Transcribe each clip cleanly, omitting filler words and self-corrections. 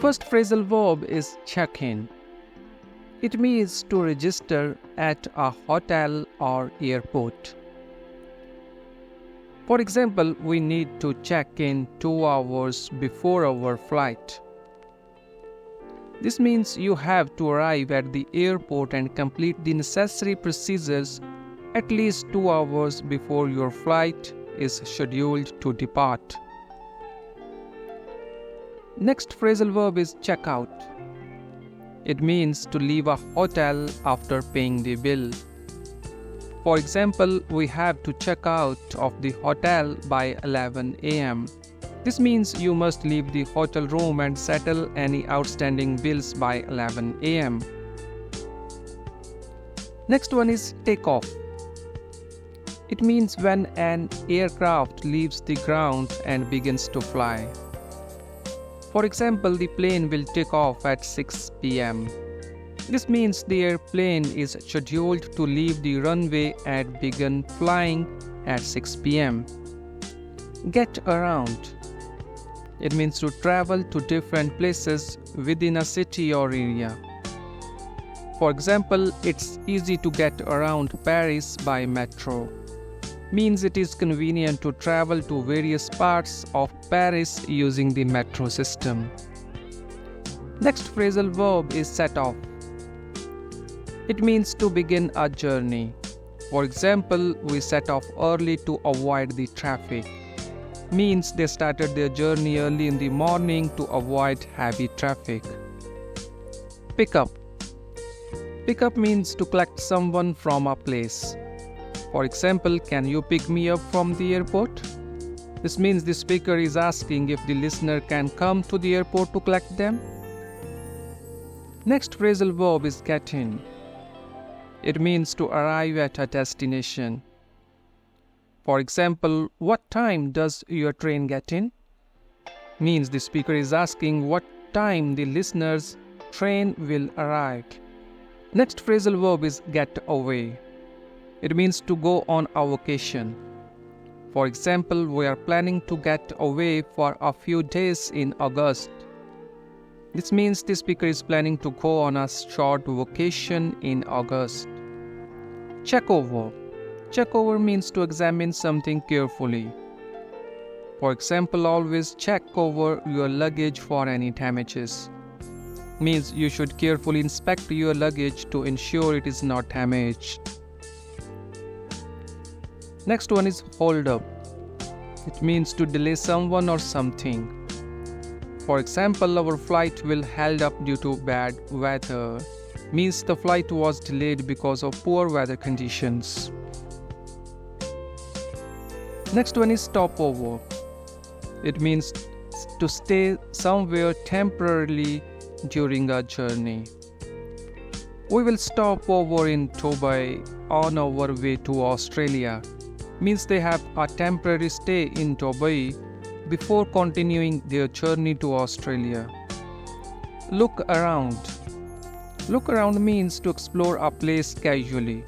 first phrasal verb is check in. It means to register at a hotel or airport. For example, we need to check in 2 hours before our flight. This means you have to arrive at the airport and complete the necessary procedures at least 2 hours before your flight is scheduled to depart. Next phrasal verb is check out. It means to leave a hotel after paying the bill. For example, we have to check out of the hotel by 11 a.m. This means you must leave the hotel room and settle any outstanding bills by 11 a.m. Next one is take off. It means when an aircraft leaves the ground and begins to fly. For example, the plane will take off at 6 p.m. This means the airplane is scheduled to leave the runway and begin flying at 6 p.m. Get around. It means to travel to different places within a city or area. For example, it's easy to get around Paris by metro. Means it is convenient to travel to various parts of Paris using the metro system. Next phrasal verb is set off. It means to begin a journey. For example, we set off early to avoid the traffic. Means they started their journey early in the morning to avoid heavy traffic. Pick up. Pick up means to collect someone from a place. For example, can you pick me up from the airport? This means the speaker is asking if the listener can come to the airport to collect them. Next phrasal verb is get in. It means to arrive at a destination. For example, what time does your train get in? Means the speaker is asking what time the listener's train will arrive. Next phrasal verb is get away. It means to go on a vacation. For example, we are planning to get away for a few days in August. This means the speaker is planning to go on a short vacation in August. Check over. Check over means to examine something carefully. For example, always check over your luggage for any damages. Means you should carefully inspect your luggage to ensure it is not damaged. Next one is hold up. It means to delay someone or something. For example, our flight will held up due to bad weather. Means the flight was delayed because of poor weather conditions. Next one is stopover. It means to stay somewhere temporarily during a journey. We will stop over in Dubai on our way to Australia. Means they have a temporary stay in Dubai before continuing their journey to Australia. Look around. Look around means to explore a place casually.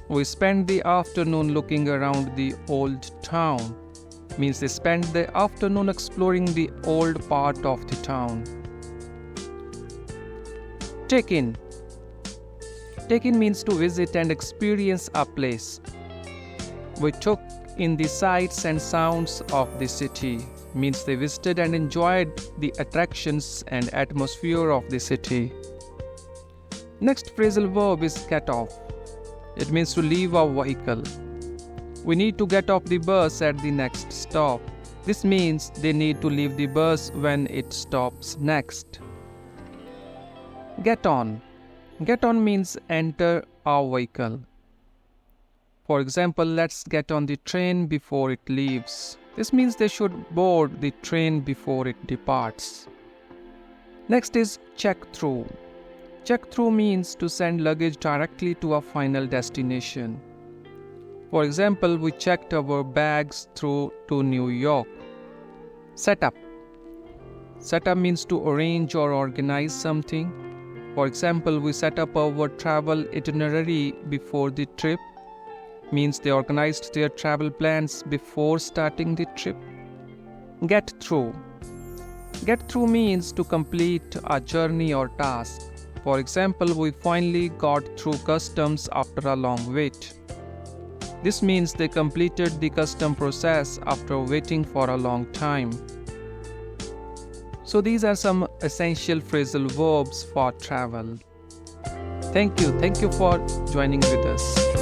We spend the afternoon looking around the old town. Means they spend the afternoon exploring the old part of the town. Take in. Take in means to visit and experience a place. We took in the sights and sounds of the city. Means they visited and enjoyed the attractions and atmosphere of the city. Next phrasal verb is get off. It means to leave a vehicle. We need to get off the bus at the next stop. This means they need to leave the bus when it stops next. Get on. Get on means enter a vehicle. For example, let's get on the train before it leaves. This means they should board the train before it departs. Next is check through. Check through means to send luggage directly to a final destination. For example, we checked our bags through to New York. Set up. Set up means to arrange or organize something. For example, we set up our travel itinerary before the trip. Means they organized their travel plans before starting the trip. Get through. Get through means to complete a journey or task. For example, we finally got through customs after a long wait. This means they completed the custom process after waiting for a long time. So these are some essential phrasal verbs for travel. Thank you for joining with us.